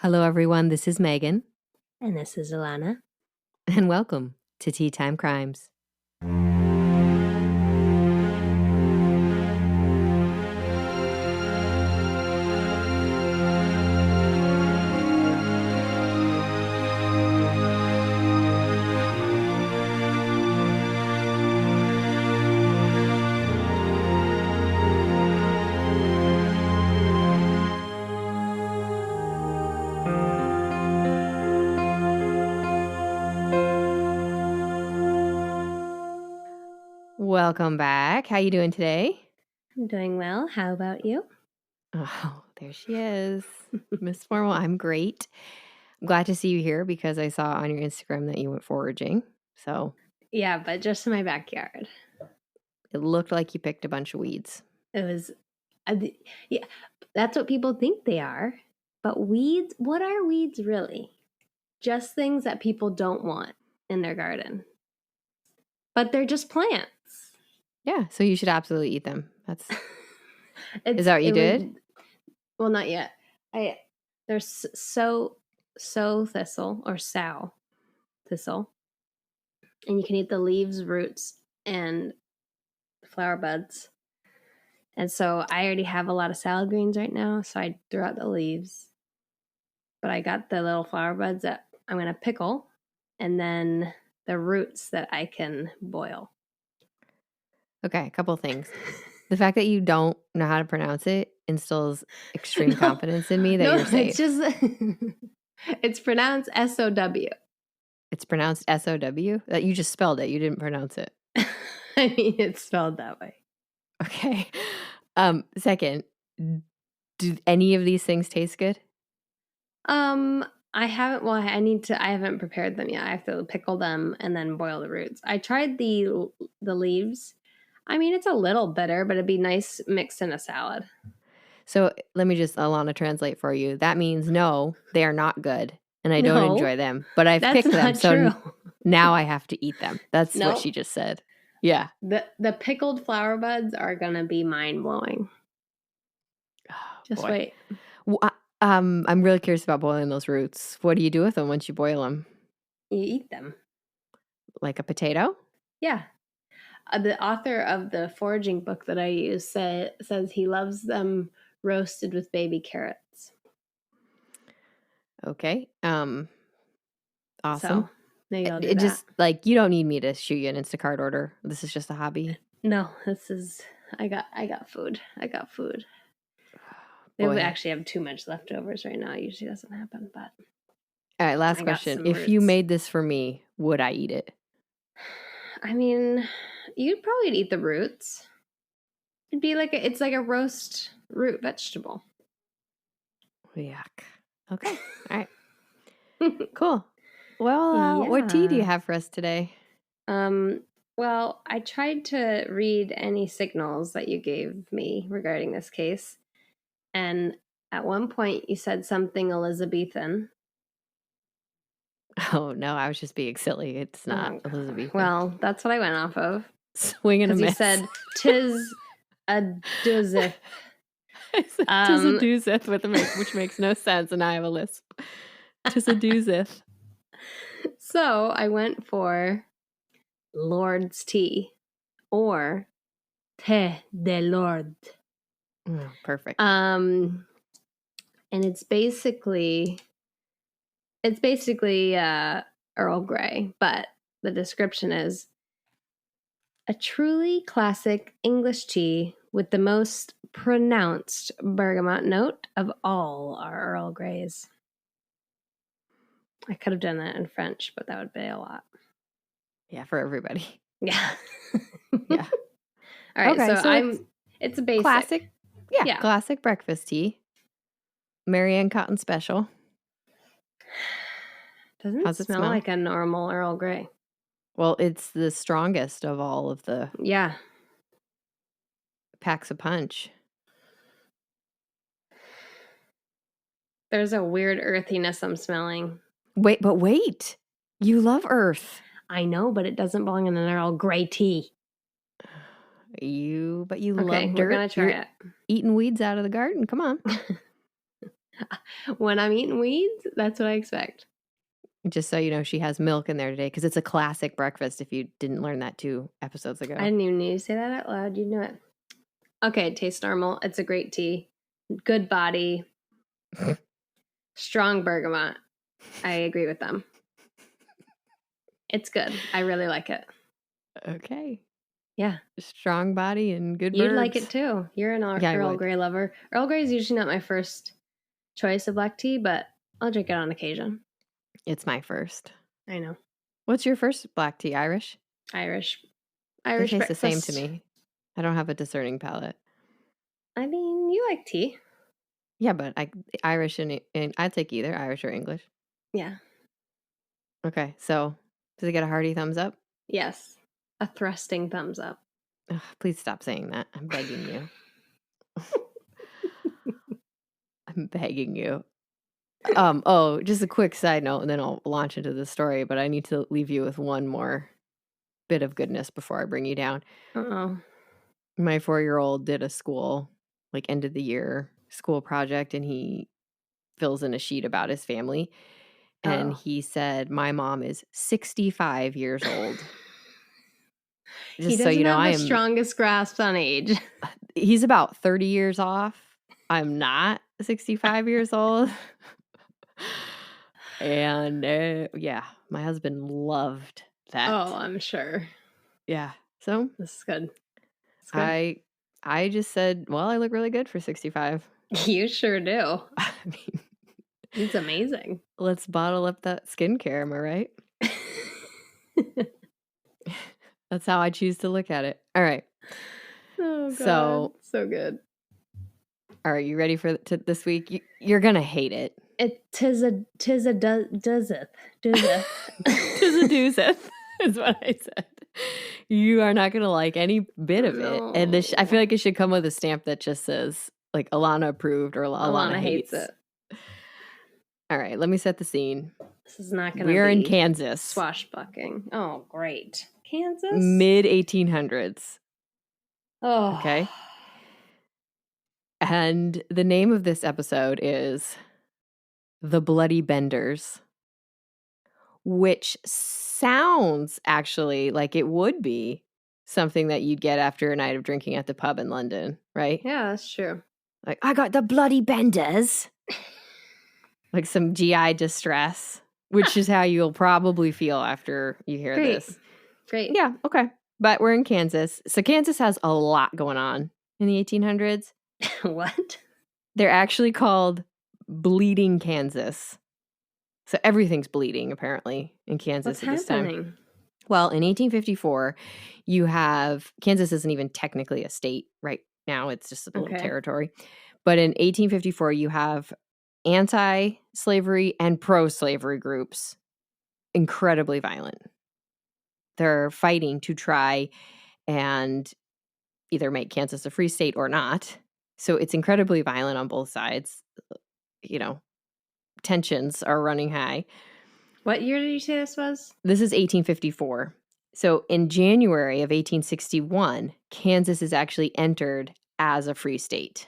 Hello, everyone. This is Megan, And this is Alana. and welcome to Tea Time Crimes. Welcome back. How you doing today? I'm doing well. How about you? Oh, there she is. Miss Formal, I'm great. I'm glad to see you here because I saw on your Instagram that you went foraging. So Yeah, but just in my backyard. it looked like you picked a bunch of weeds. It was, yeah, that's what people think they are. But weeds, what are weeds really? Just things that people don't want in their garden. But they're just plants. Yeah, so you should absolutely eat them. Is that what you did? Well, not yet. There's sow thistle or sow thistle. And you can eat the leaves, roots, and flower buds. And so I already have a lot of salad greens right now, so I threw out the leaves. But I got the little flower buds that I'm going to pickle, and then the roots that I can boil. Okay, a couple things. The fact that you don't know how to pronounce it instills extreme confidence in me that you're safe. It's just it's pronounced S-O-W. It's pronounced S-O-W? That you just spelled it. You didn't pronounce it. I mean, it's spelled that way. Okay. Second, do any of these things taste good? I haven't. Well, I haven't prepared them yet. I have to pickle them and then boil the roots. I tried the leaves. I mean, it's a little bitter, but it'd be nice mixed in a salad. So let me just, Alana, translate for you. That means no, they are not good, and I don't enjoy them. But I've picked them, so now I have to eat them. That's what she just said. Yeah. The pickled flower buds are gonna be mind blowing. Oh, just wait. Well, I'm really curious about boiling those roots. What do you do with them once you boil them? You eat them. Like a potato? Yeah. The author of the foraging book that I use says he loves them roasted with baby carrots. Okay. Awesome. So maybe I'll do that. Just like, you don't need me to shoot you an Instacart order. This is just a hobby. No, I got food. We actually have too much leftovers right now. It usually doesn't happen, but. All right, last question. If you made this for me, would I eat it? I mean, you'd probably eat the roots. It'd be it's like a roast root vegetable. Yuck. Okay. All right. Cool. Well, what tea do you have for us today? Well, I tried to read any signals that you gave me regarding this case. And at one point you said something Elizabethan. Oh, no, I was just being silly. It's not Elizabethan. Well, that's what I went off of. Swing and a miss. You said, "'Tis a doozeth." "'Tis a doozeth," which makes no sense, and I have a lisp. "'Tis a doozeth." So I went for Lord's tea, or Té de Lord. Oh, perfect. And it's basically Earl Grey, but the description is a truly classic English tea with the most pronounced bergamot note of all our Earl Greys. I could have done that in French, but that would be a lot. Yeah, for everybody. Yeah. Yeah. All right, okay, so it's a basic. Classic. Yeah, classic breakfast tea. Marianne Cotton Special. Doesn't smell like a normal Earl Grey. Well, it's the strongest of all of the packs a punch. There's a weird earthiness I'm smelling. Wait. You love earth. I know, but it doesn't belong in an Earl Grey tea. But you love dirt. We're gonna try it. Eating weeds out of the garden. Come on. When I'm eating weeds, that's what I expect. Just so you know, she has milk in there today because it's a classic breakfast if you didn't learn that 2 episodes ago. I didn't even need to say that out loud. You know it. Okay, it tastes normal. It's a great tea. Good body. Strong bergamot. I agree with them. It's good. I really like it. Okay. Yeah. Strong body and good You'd birds. like it too. You're an Earl Grey lover. Earl Grey is usually not my first choice of black tea, but I'll drink it on occasion. It's my first. I know. What's your first black tea? Irish? Irish They taste breakfast. the same to me. I don't have a discerning palate. I mean, you like tea. Yeah, but Irish and I take either Irish or English. Yeah. Okay, so does it get a hearty thumbs up? Yes, a thrusting thumbs up. Ugh, please stop saying that. I'm begging you. I'm begging you. Oh, just a quick side note, and then I'll launch into the story. But I need to leave you with one more bit of goodness before I bring you down. Uh-oh. My 4-year-old did a school, end of the year school project, and he fills in a sheet about his family. And he said, my mom is 65 years old. Just so you know, I am the strongest grasp on age. He's about 30 years off. I'm not 65 years old. And yeah, my husband loved that. Oh, I'm sure. Yeah. So this is good. I just said, well, I look really good for 65. You sure do. I mean, it's amazing. Let's bottle up that skincare, am I right? That's how I choose to look at it. All right. Oh, God. So good. All right, you ready for this week? You're gonna hate it. Tis a doeseth. Tis a doozeth is what I said. You are not gonna like any bit of it, and I feel like it should come with a stamp that just says Alana approved or Alana hates it. All right, let me set the scene. This is not gonna be. We're in Kansas. Swashbuckling. Oh, great. Kansas. Mid 1800s. Oh. Okay. And the name of this episode is The Bloody Benders, which sounds actually like it would be something that you'd get after a night of drinking at the pub in London, right? Yeah, that's true. I got the bloody benders. Some GI distress, which is how you'll probably feel after you hear this. Great. Yeah, okay. But we're in Kansas. So Kansas has a lot going on in the 1800s. What? They're actually called Bleeding Kansas. So everything's bleeding, apparently, in Kansas at this time. Well, in 1854, you have Kansas isn't even technically a state right now. It's just a little territory. But in 1854, you have anti-slavery and pro-slavery groups, incredibly violent. They're fighting to try and either make Kansas a free state or not. So it's incredibly violent on both sides. Tensions are running high. What year did you say this was? This is 1854. So in January of 1861, Kansas is actually entered as a free state.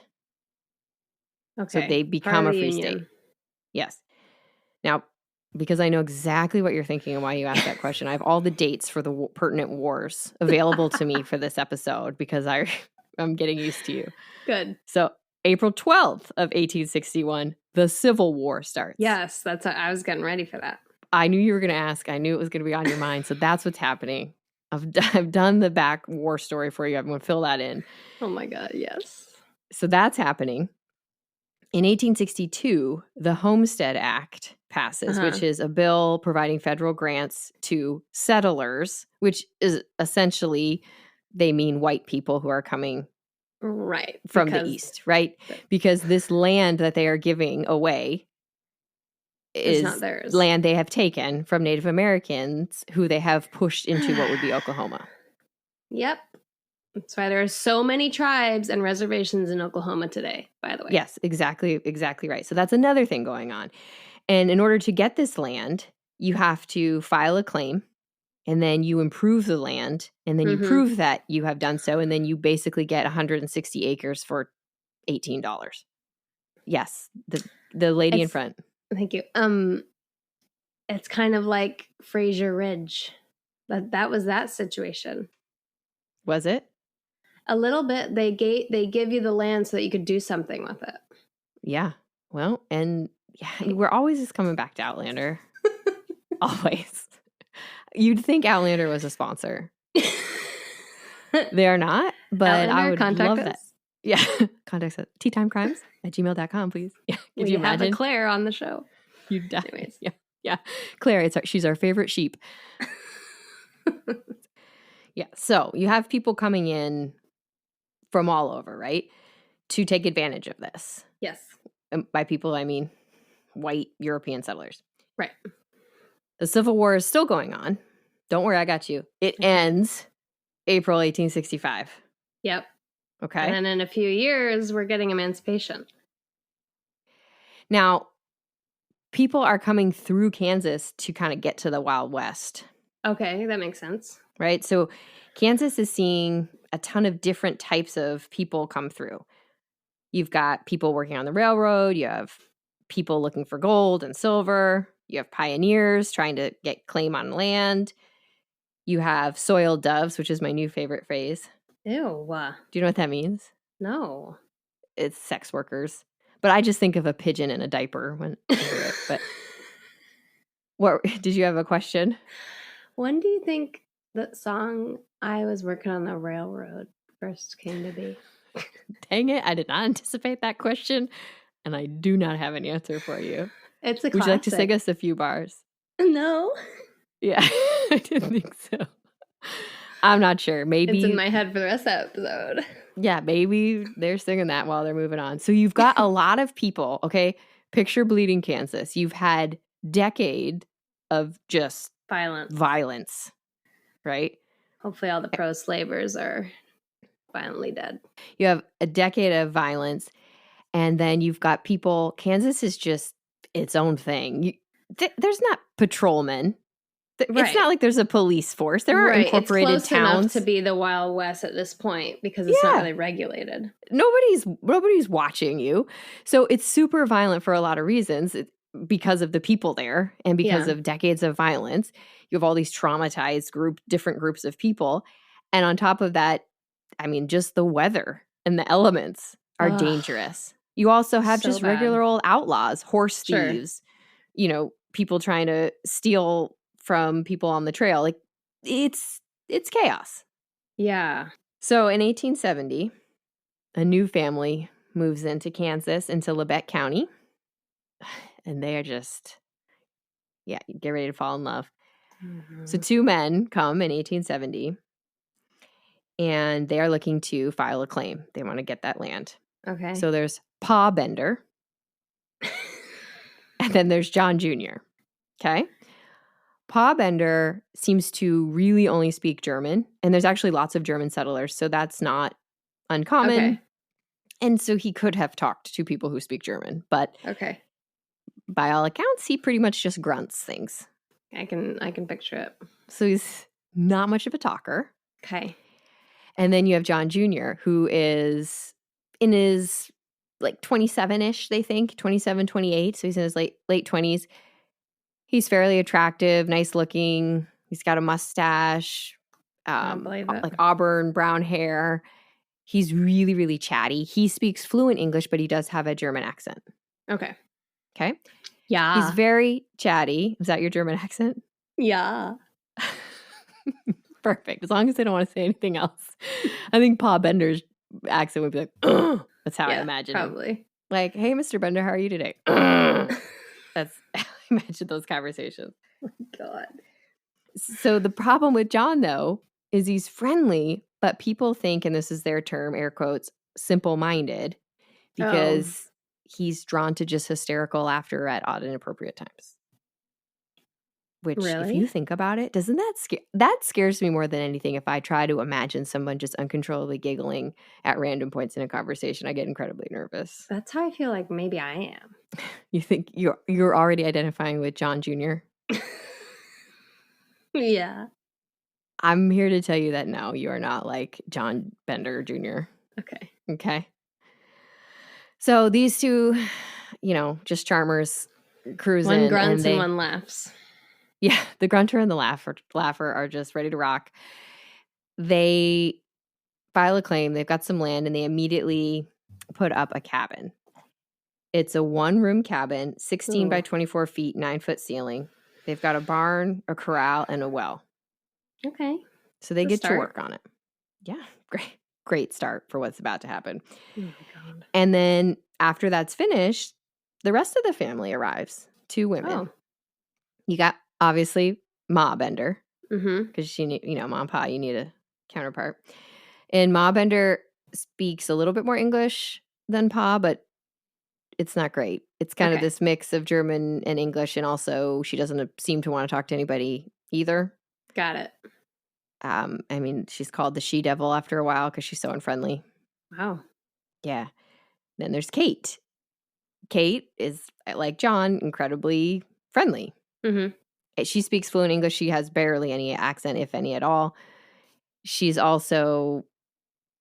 Okay. So they become a free state. Yes. Now, because I know exactly what you're thinking and why you asked that question, I have all the dates for the pertinent wars available to me for this episode because I'm getting used to you. Good. So April 12th of 1861, the Civil War starts. Yes, I was getting ready for that. I knew you were going to ask. I knew it was going to be on your mind. So that's what's happening. I've done the back war story for you. I'm going to fill that in. Oh my God, yes. So that's happening. In 1862, the Homestead Act passes, which is a bill providing federal grants to settlers, which is essentially, they mean white people who are coming from the east, right? Because this land that they are giving away is not theirs. Land they have taken from Native Americans who they have pushed into what would be Oklahoma. Yep. That's why there are so many tribes and reservations in Oklahoma today, by the way. Yes, exactly right. So that's another thing going on. And in order to get this land, you have to file a claim, and then you improve the land, and then you prove that you have done so, and then you basically get 160 acres for $18. Yes, the the lady in front. Thank you. It's kind of like Fraser Ridge. That was that situation. Was it? A little bit. They give you the land so that you could do something with it. Yeah. Well, and yeah, we're always just coming back to Outlander. Always. You'd think Outlander was a sponsor. They're not, but Outlander, I would love us. That. Yeah. Contact us. teatimecrimes@gmail.com, please. Yeah. Could you imagine? Have a Claire on the show. You definitely. Yeah. Claire, she's our favorite sheep. Yeah. So you have people coming in from all over, right? To take advantage of this. Yes. And by people, I mean white European settlers. Right. The Civil War is still going on. Don't worry, I got you. It ends April 1865. Yep. Okay. And then in a few years, we're getting emancipation. Now, people are coming through Kansas to kind of get to the Wild West. Okay, that makes sense. Right? So Kansas is seeing a ton of different types of people come through. You've got people working on the railroad. You have people looking for gold and silver. You have pioneers trying to get claim on land. You have soiled doves, which is my new favorite phrase. Ew. Do you know what that means? No. It's sex workers. But I just think of a pigeon in a diaper when I hear it. But what did you have a question? When do you think the song "I Was Working on the Railroad" first came to be? Dang it, I did not anticipate that question, and I do not have an answer for you. It's a classic. Would you like to sing us a few bars? No. Yeah, I didn't think so. I'm not sure. Maybe it's in my head for the rest of the episode. Yeah, maybe they're singing that while they're moving on. So you've got a lot of people, okay? Picture bleeding Kansas. You've had decade of just violence, right? Hopefully all the pro-slavers are violently dead. You have a decade of violence, and then you've got people. Kansas is just its own thing. There's not patrolmen. It's not like there's a police force. There are incorporated it's close towns enough to be the Wild West at this point because it's not really regulated. Nobody's watching you. So it's super violent for a lot of reasons because of the people there and because of decades of violence. You have all these traumatized different groups of people. And on top of that, I mean, just the weather and the elements are dangerous. You also have just regular old outlaws, horse thieves, people trying to steal from people on the trail. Like it's chaos. Yeah. So in 1870, a new family moves into Kansas, into Labette County. And they are just, get ready to fall in love. Mm-hmm. So two men come in 1870 and they are looking to file a claim. They want to get that land. Okay. So there's Pa Bender and then there's John Jr. Okay. Pa Bender seems to really only speak German, and there's actually lots of German settlers, so that's not uncommon. Okay. And so he could have talked to people who speak German, but by all accounts, he pretty much just grunts things. I can picture it. So he's not much of a talker. Okay. And then you have John Jr., who is in his 27-ish, they think, 27, 28. So he's in his late 20s. He's fairly attractive, nice looking. He's got a mustache, like auburn brown hair. He's really, really chatty. He speaks fluent English, but he does have a German accent. Okay. Yeah. He's very chatty. Is that your German accent? Yeah. Perfect. As long as they don't want to say anything else. I think Pa Bender's accent would be like, ugh. That's how I imagine probably. Him. Like, hey, Mr. Bender, how are you today? That's how I imagine those conversations. Oh my God. So the problem with John, though, is he's friendly, but people think, and this is their term, air quotes, simple-minded, because he's drawn to just hysterical laughter at odd and inappropriate times. Which, if you think about it, doesn't that scares me more than anything. If I try to imagine someone just uncontrollably giggling at random points in a conversation, I get incredibly nervous. That's how I feel like maybe I am. You think you're already identifying with John Jr.? Yeah. I'm here to tell you that no, you are not like John Bender Jr. Okay. So these two, just charmers cruising. One grunts and one laughs. Yeah, the grunter and the laugher are just ready to rock. They file a claim. They've got some land, and they immediately put up a cabin. It's a 1-room cabin, 16 by 24 feet, 9-foot ceiling. They've got a barn, a corral, and a well. Okay. So they get to work on it. Yeah, great start for what's about to happen. Oh my God. And then after that's finished, the rest of the family arrives. 2 women. Oh. You got, obviously, Ma Bender. Mm-hmm. Because she, Mom and Pa, you need a counterpart. And Ma Bender speaks a little bit more English than Pa, but it's not great. It's kind of this mix of German and English, and also she doesn't seem to want to talk to anybody either. Got it. I mean, she's called the she-devil after a while because she's so unfriendly. Wow. Yeah. Then there's Kate. Kate is, like John, incredibly friendly. Mm-hmm. She speaks fluent English. She has barely any accent, if any at all. She's also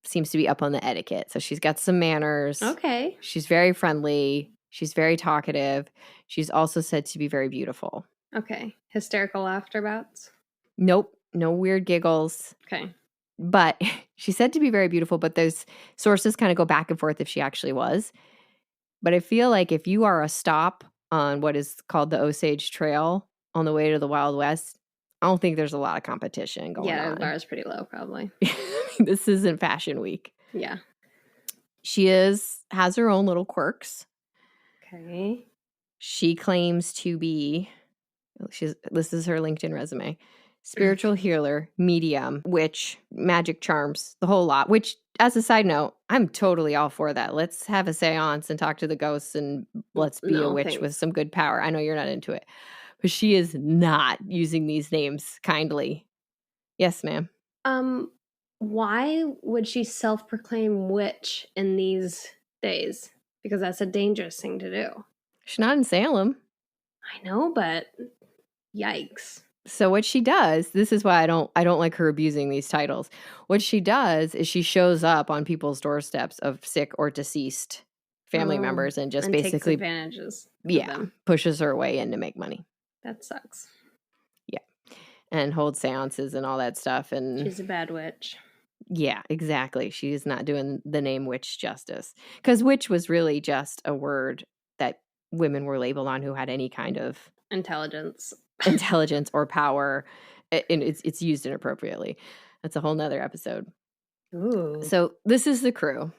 seems to be up on the etiquette. So she's got some manners. Okay. She's very friendly. She's very talkative. She's also said to be very beautiful. Okay. Hysterical laughter bouts? Nope. No weird giggles. Okay. But she's said to be very beautiful, but those sources kind of go back and forth if she actually was. But I feel like if you are a stop on what is called the Osage Trail on the way to the Wild West, I don't think there's a lot of competition going on. Yeah, the bar is pretty low, probably. This isn't Fashion Week. Yeah. She has her own little quirks. Okay. She claims to be, this is her LinkedIn resume, spiritual healer, medium, witch, magic charms, the whole lot, which, as a side note, I'm totally all for that. Let's have a seance and talk to the ghosts and let's be a witch with some good power. I know you're not into it. But she is not using these names kindly. Yes, ma'am. Why would she self-proclaim witch in these days? Because that's a dangerous thing to do. She's not in Salem. I know, but yikes. So what she does, this is why I don't like her abusing these titles. What she does is she shows up on people's doorsteps of sick or deceased family members and just basically takes advantages. Pushes her way in to make money. That sucks. Yeah. And holds seances and all that stuff. And she's a bad witch. Yeah, exactly. She is not doing the name witch justice. Because witch was really just a word that women were labeled on who had any kind of intelligence or power. And it's used inappropriately. That's a whole nother episode. Ooh. So this is the crew.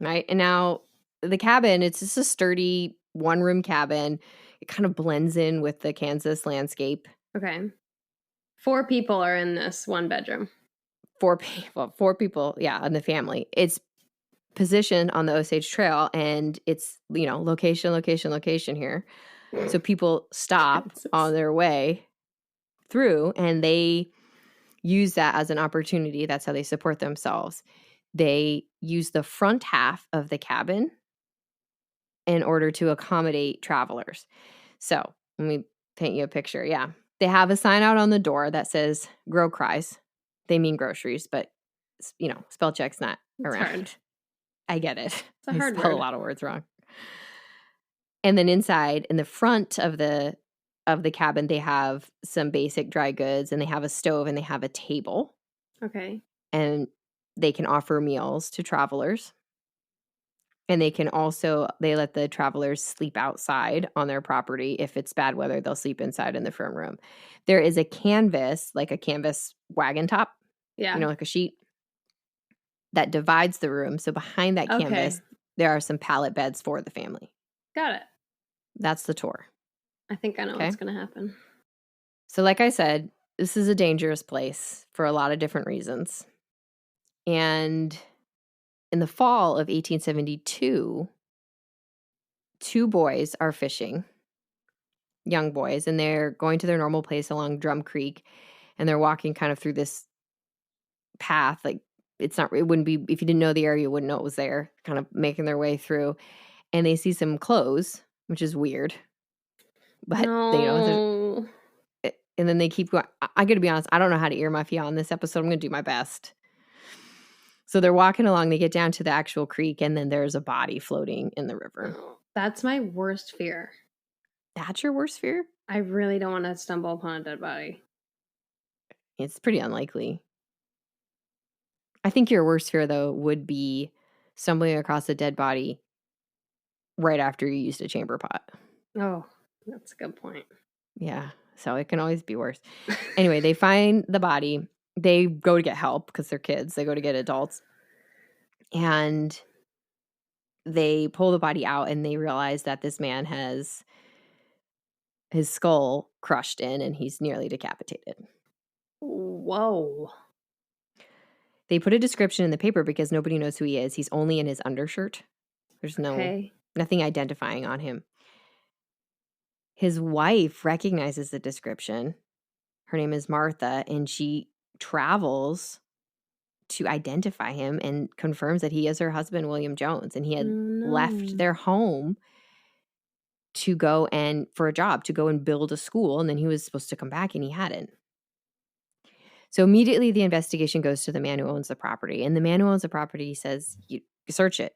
Right? And now the cabin, it's just a sturdy 1-room cabin. It kind of blends in with the Kansas landscape. Okay. 4 people are in this 1 bedroom. 4 people, yeah, in the family. It's positioned on the Osage Trail, and it's, location here. So people stop on their way through, and they use that as an opportunity. That's how they support themselves. They use the front half of the cabin in order to accommodate travelers. So let me paint you a picture. Yeah. They have a sign out on the door that says grow cries. They mean groceries, but, spell check's not around. Hard. I get it. It's a hard spell word. A lot of words wrong. And then inside, in the front of the cabin, they have some basic dry goods, and they have a stove, and they have a table. Okay. And they can offer meals to travelers. And they let the travelers sleep outside on their property. If it's bad weather, they'll sleep inside in the front room. There is a canvas, like a canvas wagon top. Yeah. Like a sheet that divides the room. So behind that canvas, there are some pallet beds for the family. Got it. That's the tour. I think I know what's going to happen. So like I said, this is a dangerous place for a lot of different reasons. And in the fall of 1872, 2 boys are fishing, young boys, and they're going to their normal place along Drum Creek, and they're walking kind of through this path. Like, it wouldn't be, if you didn't know the area, you wouldn't know it was there, kind of making their way through, and they see some clothes, which is weird. But, no. And then they keep going. I got to be honest, I don't know how to earmuff you on this episode. I'm going to do my best. So they're walking along, they get down to the actual creek, and then there's a body floating in the river. That's my worst fear. That's your worst fear? I really don't want to stumble upon a dead body. It's pretty unlikely. I think your worst fear, though, would be stumbling across a dead body right after you used a chamber pot. Oh, that's a good point. Yeah, so it can always be worse. Anyway, they find the body. They go to get help because they're kids. They go to get adults. And they pull the body out and they realize that this man has his skull crushed in and he's nearly decapitated. Whoa. They put a description in the paper because nobody knows who he is. He's only in his undershirt. There's nothing identifying on him. His wife recognizes the description. Her name is Martha, and she travels to identify him and confirms that he is her husband, William Jones, and he had left their home to go and for a job, to go and build a school, and then he was supposed to come back and he hadn't. So immediately the investigation goes to the man who owns the property, and the man who owns the property says, "You search it.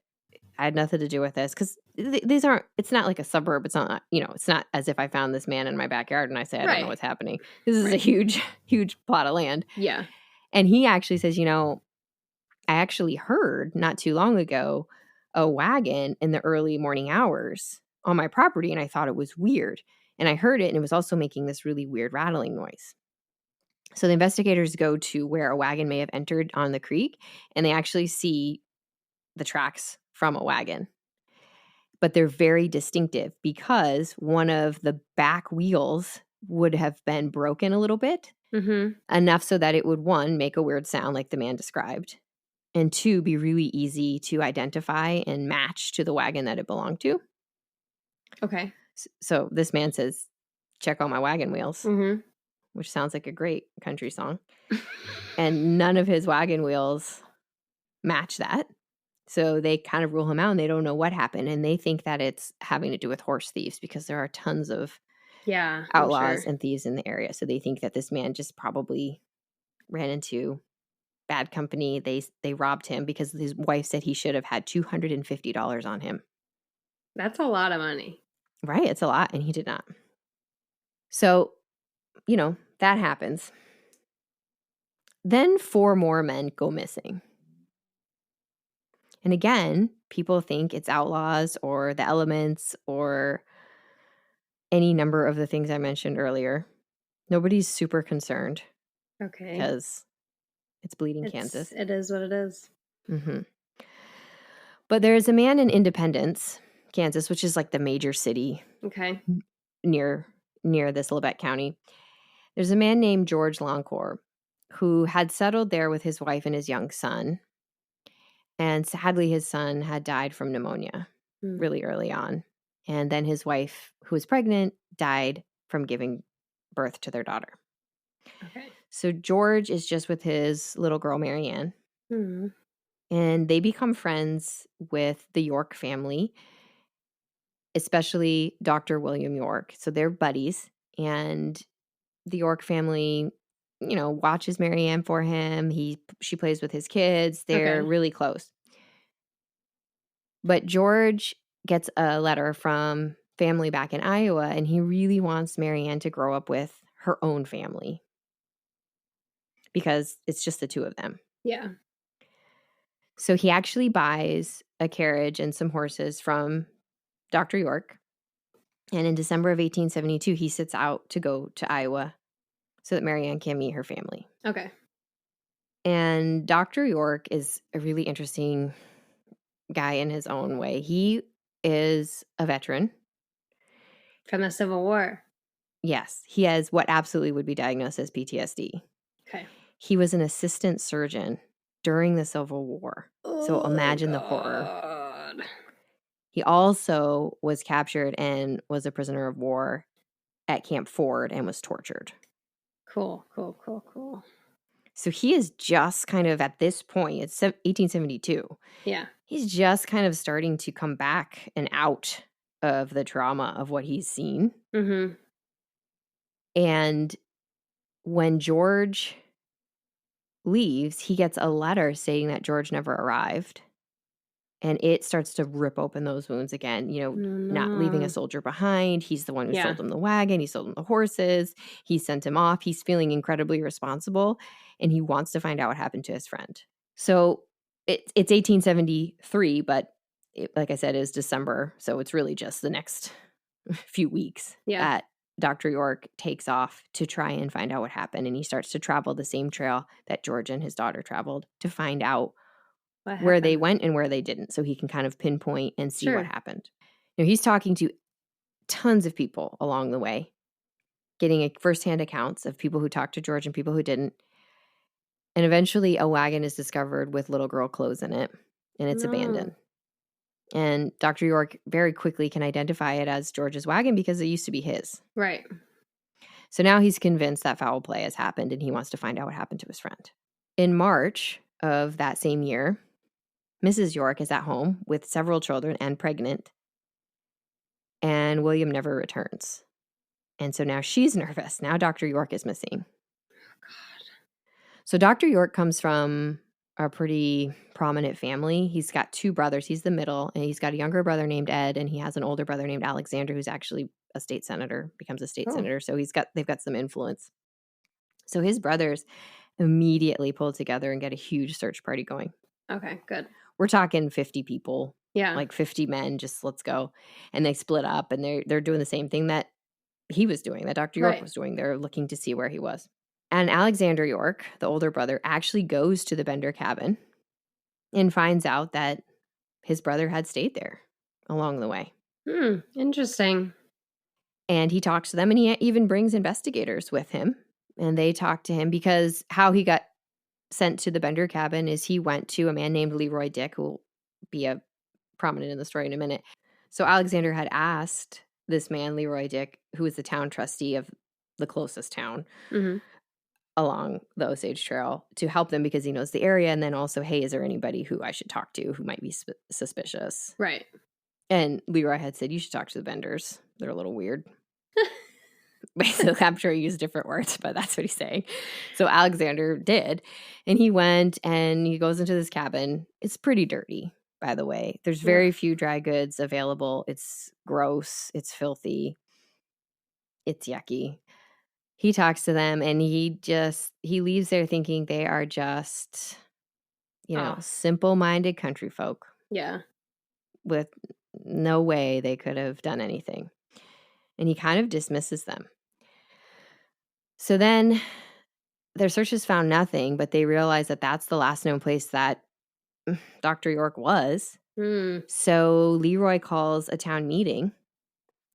I had nothing to do with this," because these aren't. It's not like a suburb. It's not. It's not as if I found this man in my backyard and I say I don't know what's happening. This is a huge, huge plot of land. Yeah, and he actually says, I actually heard not too long ago a wagon in the early morning hours on my property, and I thought it was weird. And I heard it, and it was also making this really weird rattling noise. So the investigators go to where a wagon may have entered on the creek, and they actually see the tracks from a wagon. But they're very distinctive because one of the back wheels would have been broken a little bit, enough so that it would, one, make a weird sound like the man described, and two, be really easy to identify and match to the wagon that it belonged to. Okay. So this man says, "Check all my wagon wheels," which sounds like a great country song. And none of his wagon wheels match that. So they kind of rule him out and they don't know what happened. And they think that it's having to do with horse thieves because there are tons of outlaws and thieves in the area. So they think that this man just probably ran into bad company. They robbed him because his wife said he should have had $250 on him. That's a lot of money. Right? It's a lot. And he did not. So, that happens. Then 4 more men go missing. And again, people think it's outlaws or the elements or any number of the things I mentioned earlier. Nobody's super concerned. Okay. Because it's bleeding Kansas. It is what it is. But there's a man in Independence, Kansas, which is like the major city. Okay. Near this Labette County. There's a man named George Loncourt who had settled there with his wife and his young son. And sadly, his son had died from pneumonia really early on. And then his wife, who was pregnant, died from giving birth to their daughter. Okay. So George is just with his little girl, Marianne. And they become friends with the York family, especially Dr. William York. So they're buddies. And the York family, watches Marianne for him. She plays with his kids. They're really close. But George gets a letter from family back in Iowa, and he really wants Marianne to grow up with her own family because it's just the two of them. Yeah. So he actually buys a carriage and some horses from Dr. York. And in December of 1872, he sets out to go to Iowa so that Marianne can meet her family. Okay. And Dr. York is a really interesting guy in his own way. He is a veteran. From the Civil War. Yes. He has what absolutely would be diagnosed as PTSD. Okay. He was an assistant surgeon during the Civil War. So imagine the horror. He also was captured and was a prisoner of war at Camp Ford and was tortured. Cool. So he is just kind of at this point, it's 1872. Yeah. He's just kind of starting to come back and out of the trauma of what he's seen. And when George leaves, he gets a letter stating that George never arrived. And it starts to rip open those wounds again, not leaving a soldier behind. He's the one who sold him the wagon. He sold him the horses. He sent him off. He's feeling incredibly responsible, and he wants to find out what happened to his friend. So it's 1873, but like I said, is December. So it's really just the next few weeks that Dr. York takes off to try and find out what happened. And he starts to travel the same trail that George and his daughter traveled to find out where they went and where they didn't, so he can kind of pinpoint and see what happened. He's talking to tons of people along the way, getting firsthand accounts of people who talked to George and people who didn't. And eventually a wagon is discovered with little girl clothes in it, and it's abandoned. And Dr. York very quickly can identify it as George's wagon because it used to be his. Right. So now he's convinced that foul play has happened, and he wants to find out what happened to his friend. In March of that same year, Mrs. York is at home with several children and pregnant, and William never returns. And so now she's nervous. Now Dr. York is missing. God. So Dr. York comes from a pretty prominent family. He's got 2 brothers. He's the middle, and he's got a younger brother named Ed, and he has an older brother named Alexander, who's actually a state senator, becomes a state senator. So they've got some influence. So his brothers immediately pull together and get a huge search party going. Okay, good. We're talking 50 people. Yeah. Like 50 men, just let's go. And they split up, and they're doing the same thing that he was doing, that Dr. York was doing. They're looking to see where he was. And Alexander York, the older brother, actually goes to the Bender cabin and finds out that his brother had stayed there along the way. Interesting. And he talks to them, and he even brings investigators with him. And they talk to him because how he got sent to the Bender cabin is he went to a man named Leroy Dick, who will be prominent in the story in a minute. So Alexander had asked this man, Leroy Dick, who was the town trustee of the closest town along the Osage Trail, to help them because he knows the area. And then also, hey, is there anybody who I should talk to who might be suspicious? Right. And Leroy had said, you should talk to the Benders. They're a little weird. Basically, I'm sure he used different words, but that's what he's saying. So Alexander did. And he went and he goes into this cabin. It's pretty dirty, by the way. There's very few dry goods available. It's gross. It's filthy. It's yucky. He talks to them, and he leaves there thinking they are just, simple-minded country folk. Yeah. With no way they could have done anything. And he kind of dismisses them. So then their searches found nothing, but they realized that that's the last known place that Dr. York was. So Leroy calls a town meeting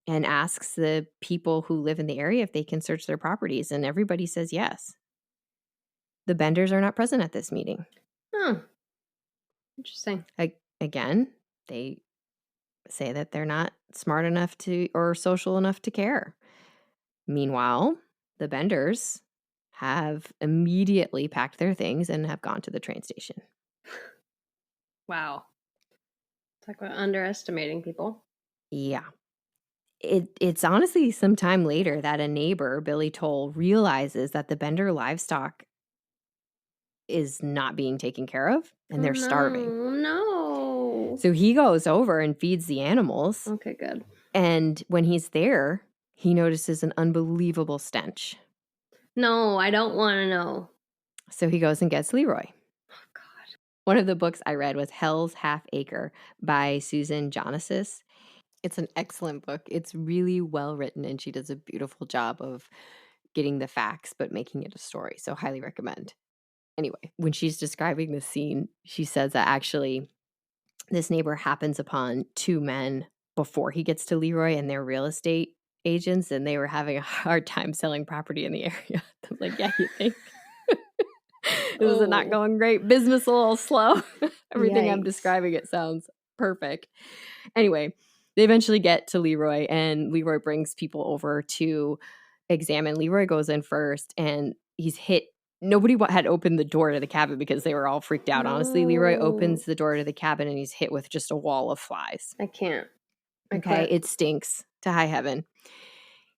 and asks the people who live in the area if they can search their properties, and everybody says yes. The Benders are not present at this meeting. Oh, interesting. Again, they say that they're not smart enough or social enough to care. Meanwhile, the Benders have immediately packed their things and have gone to the train station. Wow. Talk about underestimating people. Yeah. It's honestly some time later that a neighbor, Billy Toll, realizes that the Bender livestock is not being taken care of, and they're starving. No. So he goes over and feeds the animals. Okay, good. And when he's there, he notices an unbelievable stench. No, I don't want to know. So he goes and gets Leroy. Oh, God. One of the books I read was Hell's Half Acre by Susan Jonusas. It's an excellent book. It's really well written, and she does a beautiful job of getting the facts but making it a story. So highly recommend. Anyway, when she's describing the scene, she says that actually this neighbor happens upon 2 men before he gets to Leroy, and they're real estate agents, and they were having a hard time selling property in the area. I'm like, yeah, you think? This is not going great. Business a little slow. Everything I'm describing, it sounds perfect. Anyway, they eventually get to Leroy, and Leroy brings people over to examine. Leroy goes in first, and he's hit. Nobody had opened the door to the cabin because they were all freaked out. Honestly, Leroy opens the door to the cabin, and he's hit with just a wall of flies. I can't. Okay, it stinks to high heaven.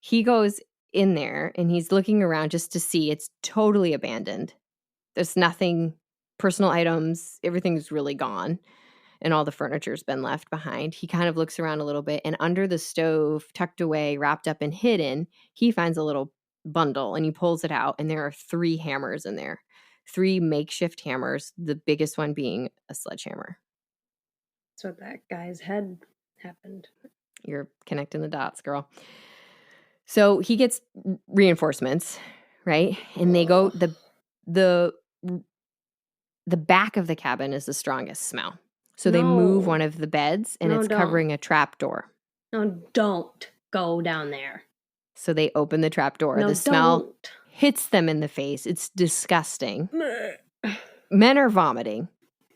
He goes in there, and he's looking around just to see. It's totally abandoned. There's nothing, personal items, everything's really gone. and all the furniture's been left behind. He kind of looks around a little bit, and under the stove, tucked away, wrapped up and hidden, he finds a little bundle, and he pulls it out, and there are 3 hammers in there. 3 makeshift hammers, the biggest one being a sledgehammer. That's what that guy's head happened. You're connecting the dots, girl. So he gets reinforcements, right? And they go, the back of the cabin is the strongest smell. So they move one of the beds, and it's covering a trap door. No, don't go down there. So they open the trap door. The smell hits them in the face. It's disgusting. Men are vomiting.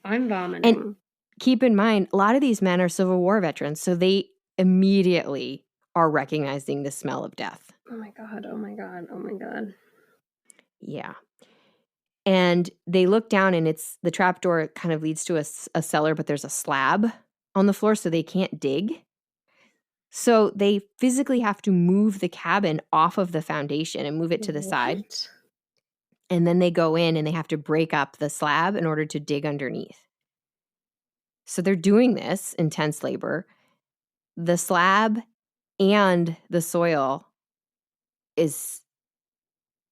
I'm vomiting. And keep in mind, a lot of these men are Civil War veterans, so they immediately are recognizing the smell of death. Oh my God, oh my God, oh my God. Yeah. And they look down, and the trapdoor kind of leads to a cellar, but there's a slab on the floor, so they can't dig. So they physically have to move the cabin off of the foundation and move it to the side. And then they go in, and they have to break up the slab in order to dig underneath. So they're doing this intense labor. The slab and the soil is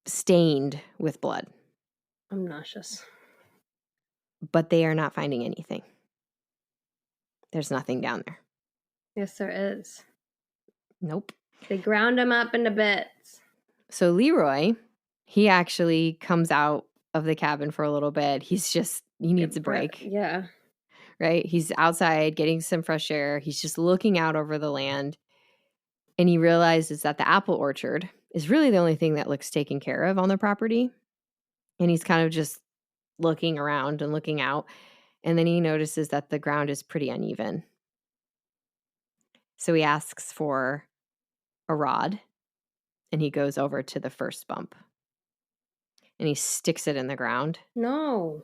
stained with blood. I'm nauseous. But they are not finding anything. There's nothing down there. Yes, there is. Nope. They ground him up into bits. So Leroy, he actually comes out of the cabin for a little bit. He needs a break. Yeah. Right? He's outside getting some fresh air. He's just looking out over the land. And he realizes that the apple orchard is really the only thing that looks taken care of on the property. And he's kind of just looking around and looking out. And then he notices that the ground is pretty uneven. So he asks for a rod, and he goes over to the first bump. And he sticks it in the ground. No.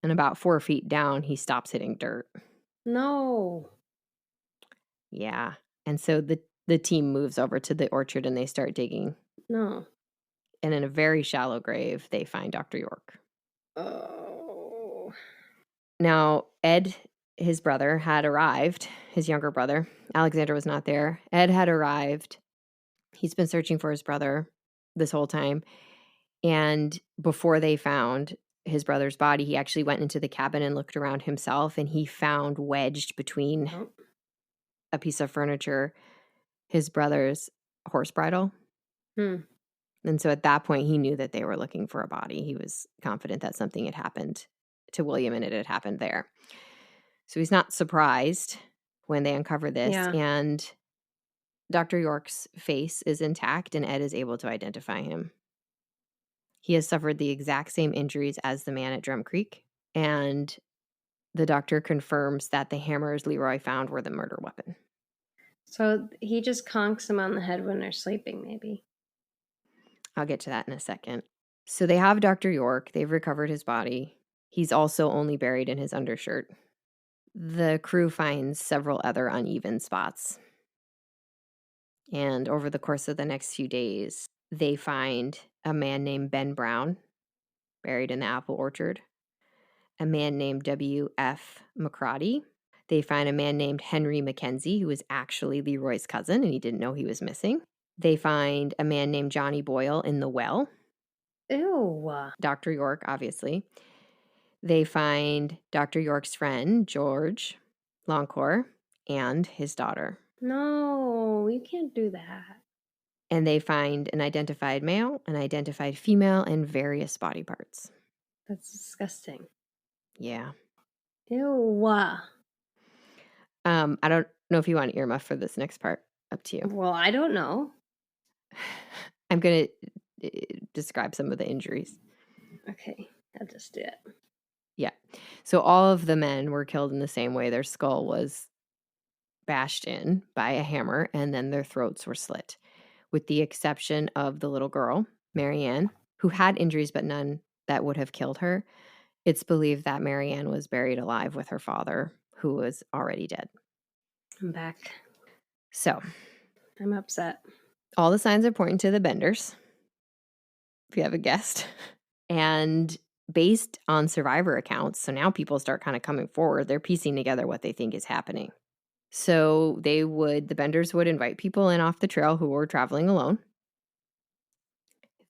And about 4 feet down, he stops hitting dirt. No. Yeah. And so the team moves over to the orchard, and they start digging. No. And in a very shallow grave, they find Dr. York. Oh. Now, Ed, his brother, had arrived. His younger brother. Alexander was not there. Ed had arrived. He's been searching for his brother this whole time. And before they found his brother's body, he actually went into the cabin and looked around himself, and he found wedged between a piece of furniture his brother's horse bridle. And so at that point, he knew that they were looking for a body. He was confident that something had happened to William, and it had happened there. So he's not surprised when they uncover this. Yeah. And Dr. York's face is intact, and Ed is able to identify him. He has suffered the exact same injuries as the man at Drum Creek, and the doctor confirms that the hammers Leroy found were the murder weapon. So he just conks them on the head when they're sleeping, maybe. I'll get to that in a second. So they have Dr. York. They've recovered his body. He's also only buried in his undershirt. The crew finds several other uneven spots. And over the course of the next few days, they find a man named Ben Brown buried in the apple orchard, a man named W.F. McCrotty. They find a man named Henry Mackenzie, who was actually Leroy's cousin, and he didn't know he was missing. They find a man named Johnny Boyle in the well. Ew. Dr. York, obviously. They find Dr. York's friend, George Longcore, and his daughter. No, you can't do that. And they find an identified male, an identified female, and various body parts. That's disgusting. Yeah. Ew. I don't know if you want earmuff for this next part. Up to you. Well, I don't know. I'm going to describe some of the injuries. Okay, I'll just do it. Yeah. So all of the men were killed in the same way. Their skull was bashed in by a hammer, and then their throats were slit, with the exception of the little girl, Marianne, who had injuries but none that would have killed her. It's believed that Marianne was buried alive with her father, who was already dead. I'm back. So I'm upset. All the signs are pointing to the Benders, if you have a guessed. And based on survivor accounts, so now people start kind of coming forward. They're piecing together what they think is happening. So the Benders would invite people in off the trail who were traveling alone.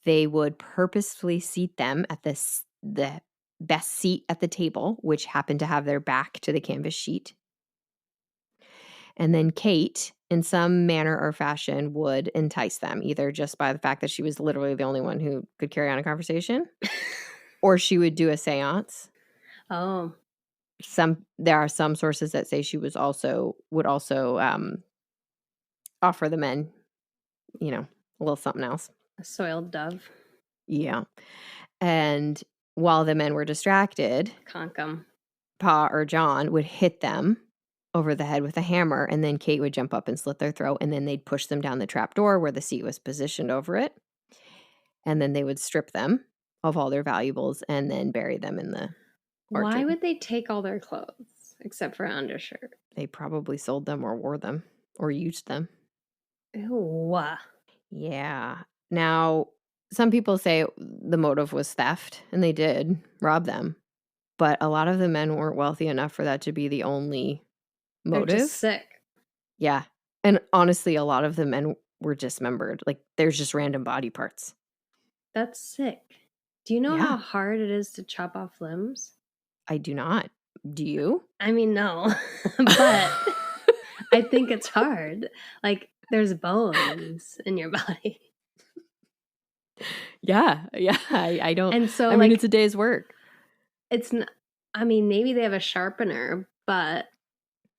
They would purposefully seat them at the best seat at the table, which happened to have their back to the canvas sheet. And then Kate, in some manner or fashion, would entice them, either just by the fact that she was literally the only one who could carry on a conversation, or she would do a seance. Oh. There are some sources that say she would also offer the men, a little something else. A soiled dove. Yeah. And while the men were distracted, Conkum. Pa or John would hit them over the head with a hammer, and then Kate would jump up and slit their throat, and then they'd push them down the trap door where the seat was positioned over it. And then they would strip them of all their valuables and then bury them in the orchard. Why would they take all their clothes except for an undershirt? They probably sold them or wore them or used them. Ew. Yeah. Now, some people say the motive was theft, and they did rob them. But a lot of the men weren't wealthy enough for that to be the only motive. They're just sick. Yeah. And honestly, a lot of the men were dismembered. Like, there's just random body parts. That's sick. Do you know how hard it is to chop off limbs? I do not. Do you? I mean, no. But I think it's hard. Like, there's bones in your body. Yeah. I don't. And so, I mean, it's a day's work. It's not, I mean, maybe they have a sharpener, but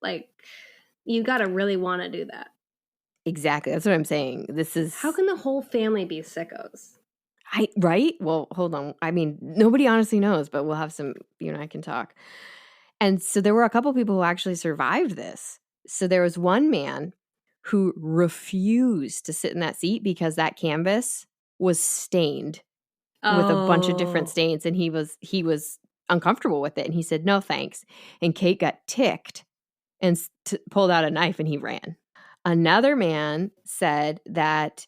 like, you got to really want to do that. Exactly. That's what I'm saying. How can the whole family be sickos? Right? Well, hold on. I mean, nobody honestly knows, but we'll have some, I can talk. And so there were a couple people who actually survived this. So there was one man who refused to sit in that seat because that canvas was stained with a bunch of different stains, and he was uncomfortable with it, and he said, "No, thanks." And Kate got ticked and pulled out a knife, and he ran. Another man said that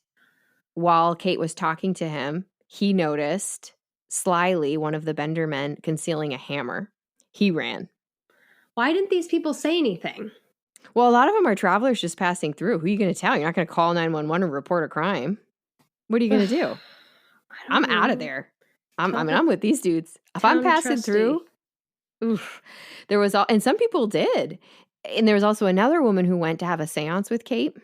while Kate was talking to him, he noticed slyly one of the Bender men concealing a hammer. He ran. Why didn't these people say anything? Well, a lot of them are travelers just passing through. Who are you going to tell? You're not going to call 911 and report a crime. What are you going to do? I'm out of there. I'm with these dudes. If I'm passing through, oof. And some people did. And there was also another woman who went to have a seance with Kate.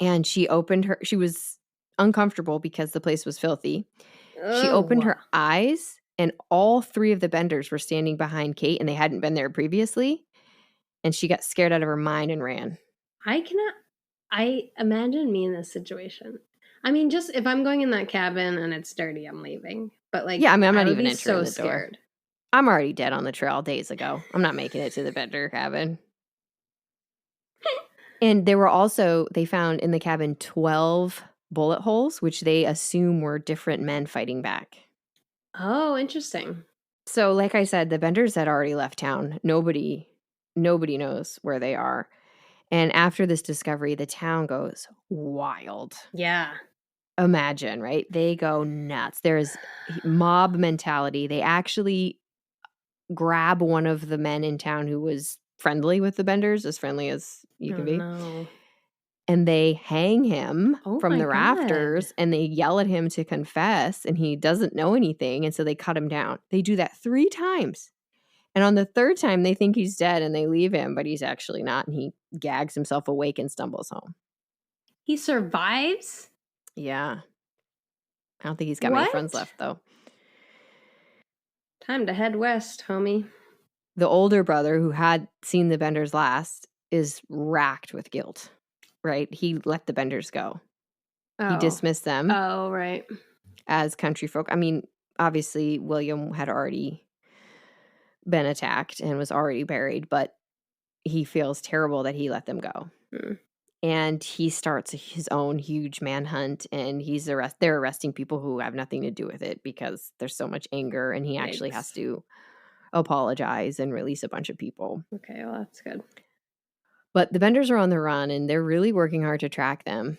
And she was uncomfortable because the place was filthy. She opened her eyes, and all three of the Benders were standing behind Kate, and they hadn't been there previously. And she got scared out of her mind and ran. I imagine me in this situation. I mean, just if I'm going in that cabin and it's dirty, I'm leaving. But like, yeah, I mean, I'm not even entering so the door. Scared. I'm already dead on the trail days ago. I'm not making it to the Bender cabin. And they found in the cabin 12 bullet holes, which they assume were different men fighting back. Oh, interesting. So, like I said, the Benders had already left town. Nobody knows where they are. And after this discovery, the town goes wild. Yeah. Imagine, right? They go nuts. There's mob mentality. They actually grab one of the men in town who was friendly with the Benders, as friendly as you can be. No. And they hang him from the rafters, and they yell at him to confess, and he doesn't know anything, and so they cut him down. They do that 3 times. And on the 3rd time, they think he's dead, and they leave him, but he's actually not, and he gags himself awake and stumbles home. He survives? Yeah. I don't think he's got many friends left, though. Time to head west, homie. The older brother, who had seen the Benders last, is racked with guilt, right? He let the Benders go. He dismissed them. Oh, right. As country folk. I mean, obviously, William had already been attacked and was already buried, but he feels terrible that he let them go. And he starts his own huge manhunt, and they're arresting people who have nothing to do with it because there's so much anger, and he actually has to apologize and release a bunch of people. Okay, well, that's good. But the Benders are on the run, and they're really working hard to track them.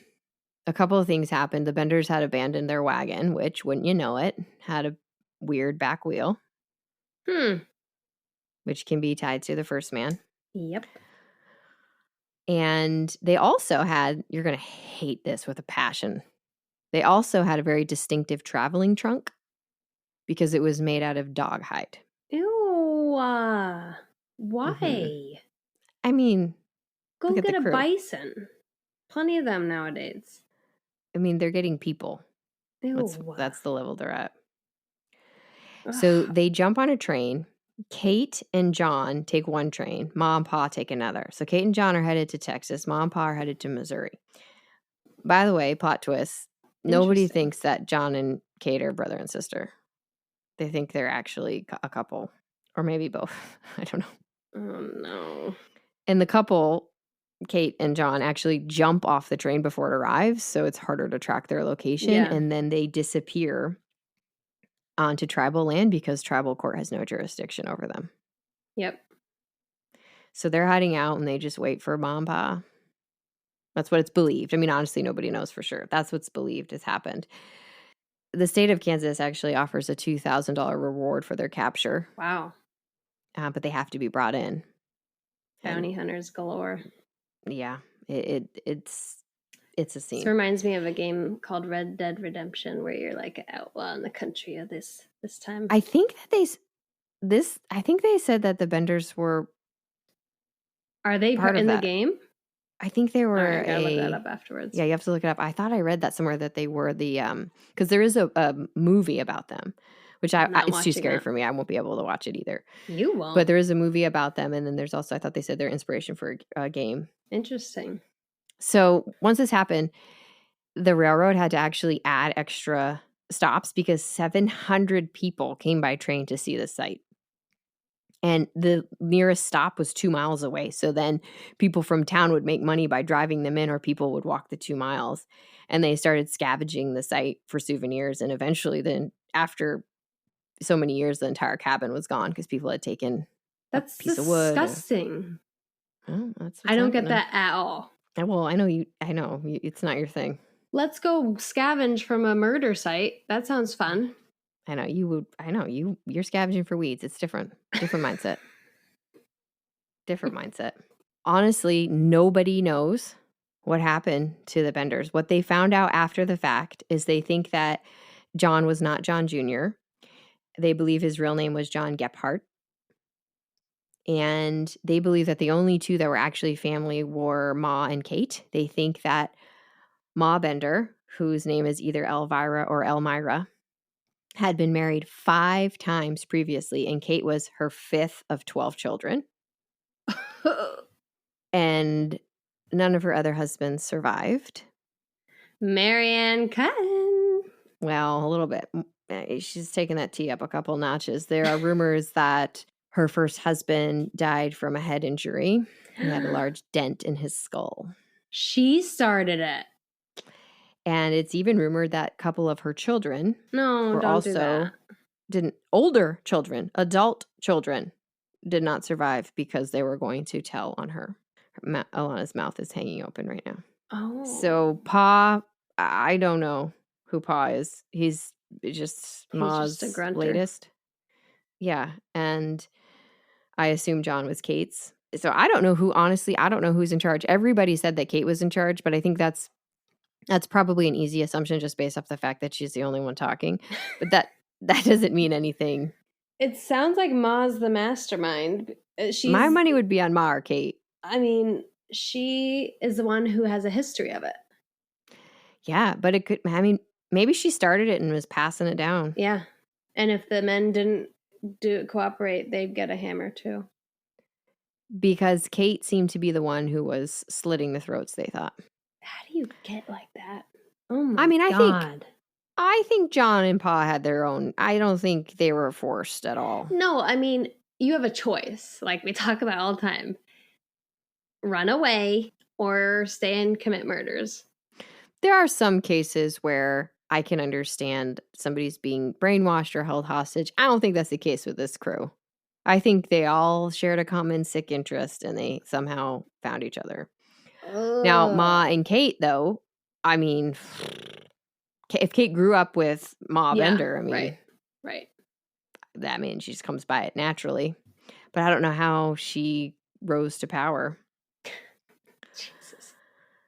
A couple of things happened. The Benders had abandoned their wagon, which, wouldn't you know it, had weird back wheel. Which can be tied to the first man. Yep. And they also had, you're going to hate this with a passion, they also had a very distinctive traveling trunk because it was made out of dog hide. Ew. Why? Mm-hmm. I mean, go get a bison. Plenty of them nowadays. I mean, they're getting people. Ew. That's the level they're at. Ugh. So they jump on a train. Kate and John take one train. Ma and Pa take another. So Kate and John are headed to Texas. Ma and Pa are headed to Missouri. By the way, plot twist, nobody thinks that John and Kate are brother and sister. They think they're actually a couple. Or maybe both. I don't know. Oh, no. And the couple, Kate and John, actually jump off the train before it arrives, so it's harder to track their location. Yeah. And then they disappear onto tribal land because tribal court has no jurisdiction over them. Yep. So they're hiding out and they just wait for Ma and Pa. That's what it's believed. I mean, honestly, nobody knows for sure. That's what's believed has happened. The state of Kansas actually offers a $2,000 reward for their capture. Wow. But they have to be brought in. Bounty hunters galore. Yeah, it's a scene. This reminds me of a game called Red Dead Redemption where you're like an outlaw in the country of this time. I think that they said that the Benders were. Are they part in the game? I think they were. I gotta look that up afterwards. Yeah, you have to look it up. I thought I read that somewhere that they were the because there is a movie about them, which it's too scary for me. I won't be able to watch it either. You won't. But there is a movie about them, and then there's also, I thought they said their inspiration for a game. Interesting. So once this happened, the railroad had to actually add extra stops because 700 people came by train to see the site. And the nearest stop was 2 miles away. So then people from town would make money by driving them in, or people would walk the 2 miles. And they started scavenging the site for souvenirs. And eventually then, after so many years, the entire cabin was gone because people had taken a piece of wood. That's disgusting. Well, I don't get that at all. Well, I know it's not your thing. Let's go scavenge from a murder site. That sounds fun. I know you would. I know you're scavenging for weeds. It's different mindset. Different mindset. Honestly, nobody knows what happened to the Benders. What they found out after the fact is they think that John was not John Jr. They believe his real name was John Gephardt. And they believe that the only two that were actually family were Ma and Kate. They think that Ma Bender, whose name is either Elvira or Elmira, had been married 5 times previously, and Kate was her 5th of 12 children. And none of her other husbands survived. Marianne Cutton. Well, a little bit. She's taken that tea up a couple notches. There are rumors that her first husband died from a head injury. He had a large dent in his skull. She started it. And it's even rumored that a couple of her children older children, adult children, did not survive because they were going to tell on her. Alana's mouth is hanging open right now. Oh. So Pa, I don't know who Pa is. He's just Ma's latest. Yeah. And I assume John was Kate's. So I don't know who's in charge. Everybody said that Kate was in charge, but I think that's probably an easy assumption just based off the fact that she's the only one talking. But that doesn't mean anything. It sounds like Ma's the mastermind. My money would be on Ma or Kate. I mean, she is the one who has a history of it. Yeah, but maybe she started it and was passing it down. Yeah. And if the men didn't cooperate, they'd get a hammer too. Because Kate seemed to be the one who was slitting the throats, they thought. How do you get like that? Oh my God. I think John and Pa had their own. I don't think they were forced at all. No, I mean, you have a choice. Like we talk about all the time. Run away or stay and commit murders. There are some cases where I can understand somebody's being brainwashed or held hostage. I don't think that's the case with this crew. I think they all shared a common sick interest and they somehow found each other. Now, Ma and Kate, though, I mean, if Kate grew up with Ma Bender, I mean. Right. that means she just comes by it naturally. But I don't know how she rose to power. Jesus.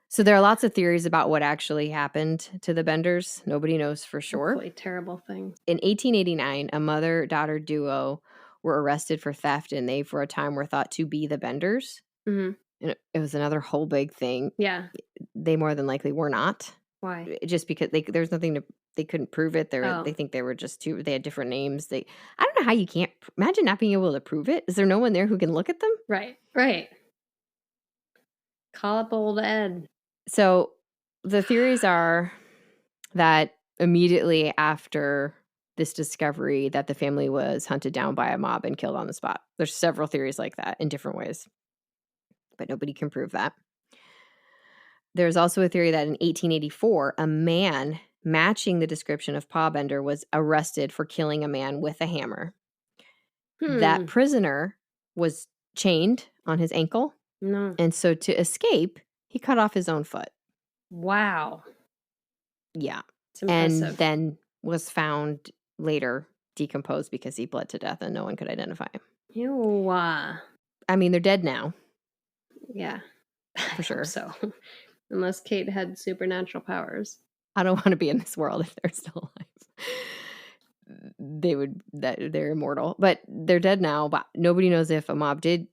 So there are lots of theories about what actually happened to the Benders. Nobody knows for sure. Hopefully terrible thing. In 1889, a mother-daughter duo were arrested for theft, and they, for a time, were thought to be the Benders. Mm-hmm. And it was another whole big thing. Yeah. They more than likely were not. Why? Just because there's nothing to, they couldn't prove it. They think they were just two. They had different names. I don't know how you can't imagine not being able to prove it. Is there no one there who can look at them? Right. Call up old Ed. So the theories are that immediately after this discovery that the family was hunted down by a mob and killed on the spot. There's several theories like that in different ways, but nobody can prove that. There's also a theory that in 1884, a man matching the description of Pa Bender was arrested for killing a man with a hammer. That prisoner was chained on his ankle. No. And so to escape, he cut off his own foot. Wow. Yeah. It's impressive. And then was found later decomposed because he bled to death and no one could identify him. Ew. I mean, they're dead now. Yeah. For sure. So, unless Kate had supernatural powers. I don't want to be in this world if they're still alive. They're immortal. But they're dead now, but nobody knows if a mob did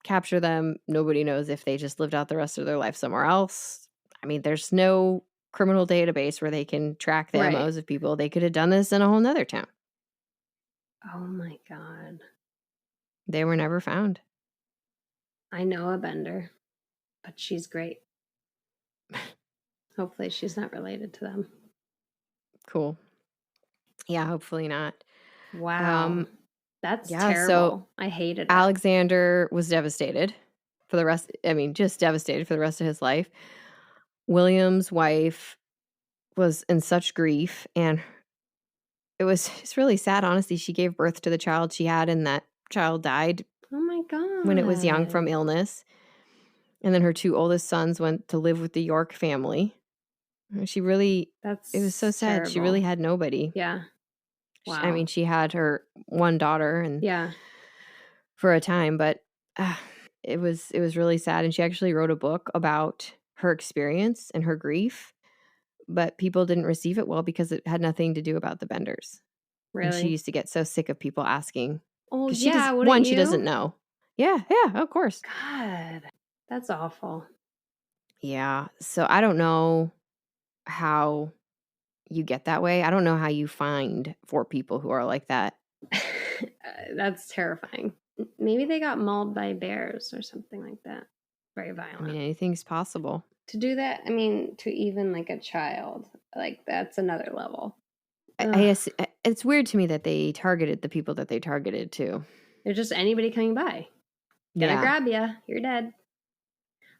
capture them. Nobody knows if they just lived out the rest of their life somewhere else. I mean, there's no criminal database where they can track the MOs of people. They could have done this in a whole nother town. Oh my God. They were never found. I know a Bender, but she's great. Hopefully she's not related to them. Cool. Yeah, hopefully not. Wow. That's terrible. So I hated it. Alexander was devastated for the rest. I mean, just devastated for the rest of his life. William's wife was in such grief, and it's really sad, honestly. She gave birth to the child she had, and that child died. Oh my God. When it was young from illness. And then her two oldest sons went to live with the York family. She really, it was so sad. Terrible. She really had nobody. Yeah. Wow. I mean, she had her one daughter and for a time, but it was really sad. And she actually wrote a book about her experience and her grief, but people didn't receive it well because it had nothing to do about the Benders. Really? And she used to get so sick of people asking. Oh, yeah. She doesn't know. Yeah, of course. God, that's awful. Yeah. So I don't know how you get that way. I don't know how you find 4 people who are like that. That's terrifying. Maybe they got mauled by bears or something like that. Very violent. I mean, anything's possible. To do that, I mean, to even like a child, like that's another level. I guess it's weird to me that they targeted the people that they targeted too. They're just anybody coming by. Gonna grab you. You're dead.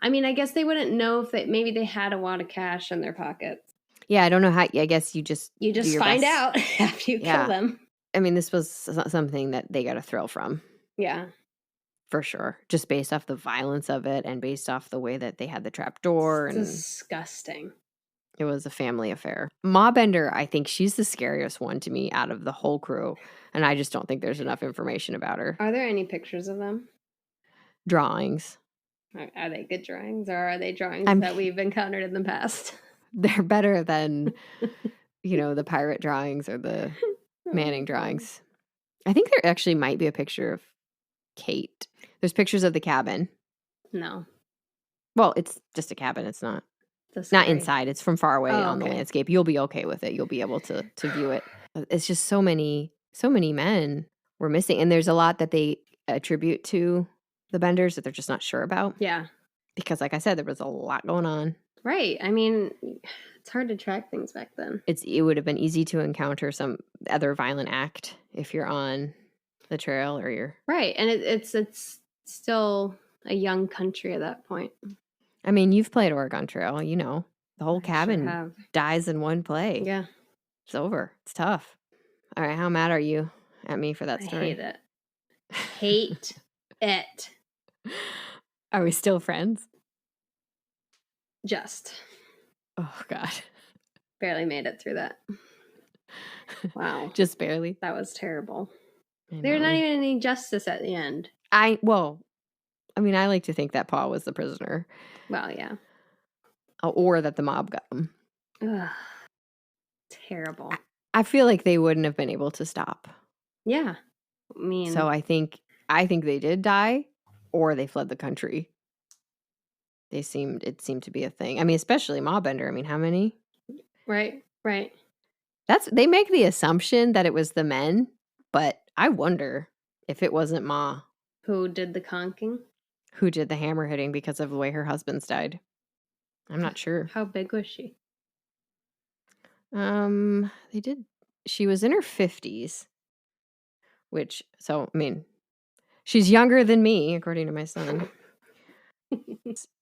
I mean, I guess they wouldn't know if maybe they had a wad of cash in their pockets. Yeah, I don't know how. I guess you just find out after you kill them. I mean, this was something that they got a thrill from. Yeah. For sure. Just based off the violence of it and based off the way that they had the trap door. It's disgusting. It was a family affair. Ma Bender, I think she's the scariest one to me out of the whole crew. And I just don't think there's enough information about her. Are there any pictures of them? Drawings. Are they good drawings, or are they drawings that we've encountered in the past? They're better than, the pirate drawings or the Manning drawings. I think there actually might be a picture of Kate. There's pictures of the cabin. No. Well, it's just a cabin. It's not inside. It's from far away on the landscape. You'll be okay with it. You'll be able to view it. It's just so many men were missing. And there's a lot that they attribute to the Benders that they're just not sure about. Yeah. Because like I said, there was a lot going on. Right. I mean, it's hard to track things back then. It would have been easy to encounter some other violent act if you're on the trail or you're... Right. And it's still a young country at that point. I mean, you've played Oregon Trail, the whole cabin dies in one play. Yeah. It's over. It's tough. All right. How mad are you at me for that story? I hate it. Hate it. Are we still friends? Just. Oh, God. Barely made it through that. Wow. Just barely. That was terrible. There's not even any justice at the end. I like to think that Paul was the prisoner. Well, yeah. Or that the mob got him. Ugh. Terrible. I feel like they wouldn't have been able to stop. Yeah. So I think they did die, or they fled the country. It seemed to be a thing. I mean, especially Mawbender. I mean, how many? Right. They make the assumption that it was the men, but I wonder if it wasn't Ma. Who did the conking? Who did the hammer hitting because of the way her husband's died. I'm not sure. How big was she? She was in her 50s, she's younger than me, according to my son.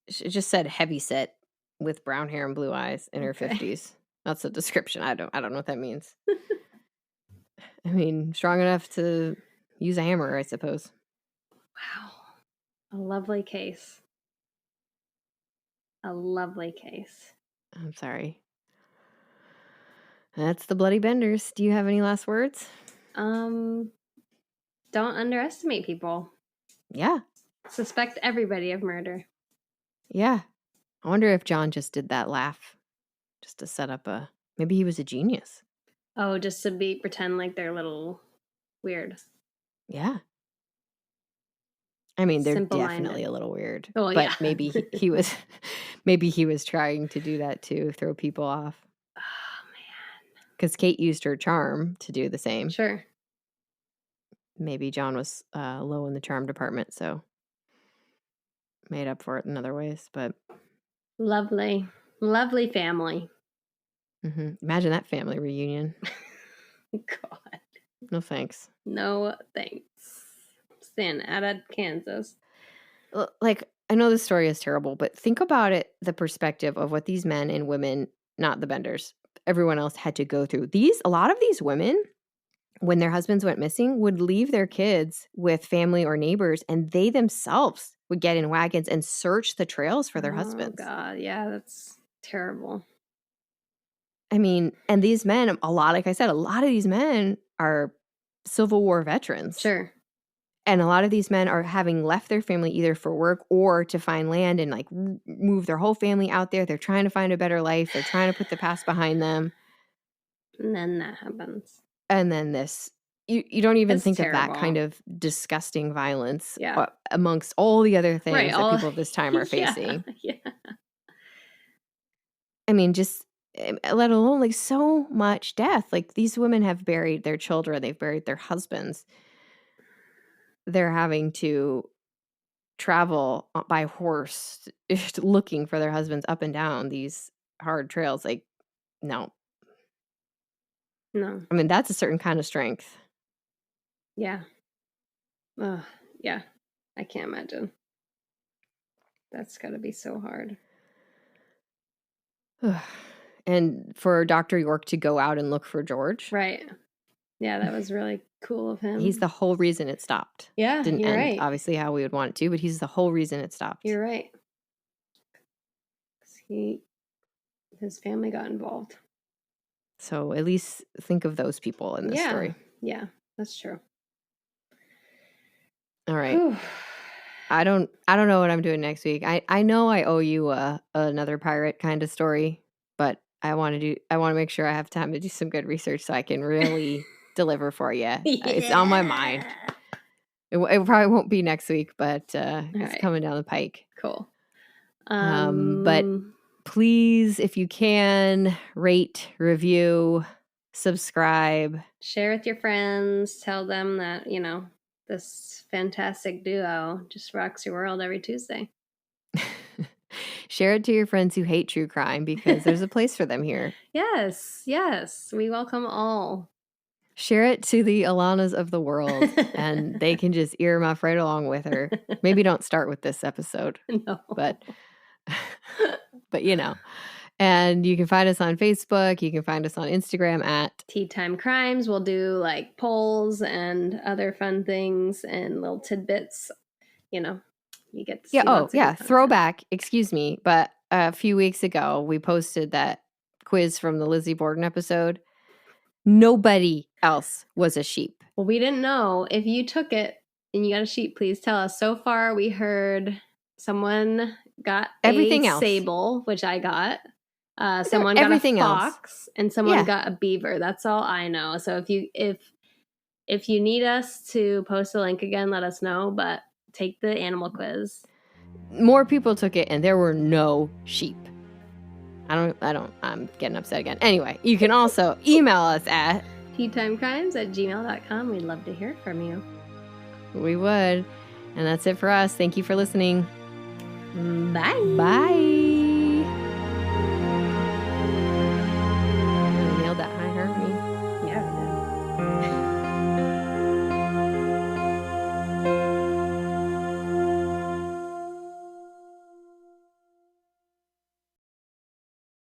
She just said heavy set with brown hair and blue eyes in her 50s. That's a description. I don't know what that means. I mean, strong enough to use a hammer, I suppose. Wow. A lovely case. I'm sorry. That's the Bloody Benders. Do you have any last words? Don't underestimate people. Yeah. Suspect everybody of murder. Yeah. I wonder if John just did that laugh just to set up maybe he was a genius. Oh, just to pretend like they're a little weird. Yeah. I mean, they're definitely a little weird. Oh, but yeah. maybe he was trying to do that to throw people off. Oh, man. Because Kate used her charm to do the same. Sure. Maybe John was low in the charm department, so made up for it in other ways. But lovely family. Mm-hmm. Imagine that family reunion. God. No thanks. No thanks. Stand out of Kansas. Like, I know this story is terrible, but think about it, the perspective of what these men and women, not the Benders, everyone else had to go through. A lot of these women, when their husbands went missing, would leave their kids with family or neighbors, and they themselves would get in wagons and search the trails for their husbands. Oh, God. Yeah, that's terrible. I mean, and these men, like I said, a lot of these men are Civil War veterans. Sure. And a lot of these men are having left their family either for work or to find land and like move their whole family out there. They're trying to find a better life. They're trying to put the past behind them. And then that happens. And then this, you don't even think terrible. of that kind of disgusting violence yeah. amongst all the other things that people of this time are facing. Yeah. I mean, just let alone like so much death. Like these women have buried their children. They've buried their husbands. They're having to travel by horse looking for their husbands up and down these hard trails. Like, no. I mean, that's a certain kind of strength. Yeah. Yeah. I can't imagine. That's got to be so hard. And for Dr. York to go out and look for George. Right. Yeah, that was really cool of him. He's the whole reason it stopped. Yeah, Didn't you're end, right. Obviously, how we would want it to, but he's the whole reason it stopped. You're right. His family got involved. So at least think of those people in this story. Yeah, that's true. All right. Whew. I don't know what I'm doing next week. I know I owe you another pirate kind of story, but I want to make sure I have time to do some good research so I can really deliver for you. Yeah. It's on my mind. It probably won't be next week, but it's coming down the pike. Cool. But please, if you can, rate, review, subscribe. Share with your friends. Tell them that, this fantastic duo just rocks your world every Tuesday. Share it to your friends who hate true crime because there's a place for them here. Yes. We welcome all. Share it to the Alanas of the world and they can just earmuff right along with her. Maybe don't start with this episode. No. But And you can find us on Facebook. You can find us on Instagram at Tea Time Crimes. We'll do like polls and other fun things and little tidbits. You get to see throwback. Excuse me, but a few weeks ago we posted that quiz from the Lizzie Borden episode, Nobody else was a sheep. Well, we didn't know. If you took it and you got a sheep, please tell us. So far, we heard someone got everything a else. sable, which I got. Someone got a fox, and someone got a beaver. That's all I know. So if you need us to post a link again, let us know. But take the animal quiz. More people took it, and there were no sheep. I'm getting upset again. Anyway, you can also email us at teatimecrimes@gmail.com. We'd love to hear from you. We would. And that's it for us. Thank you for listening. Bye. Bye.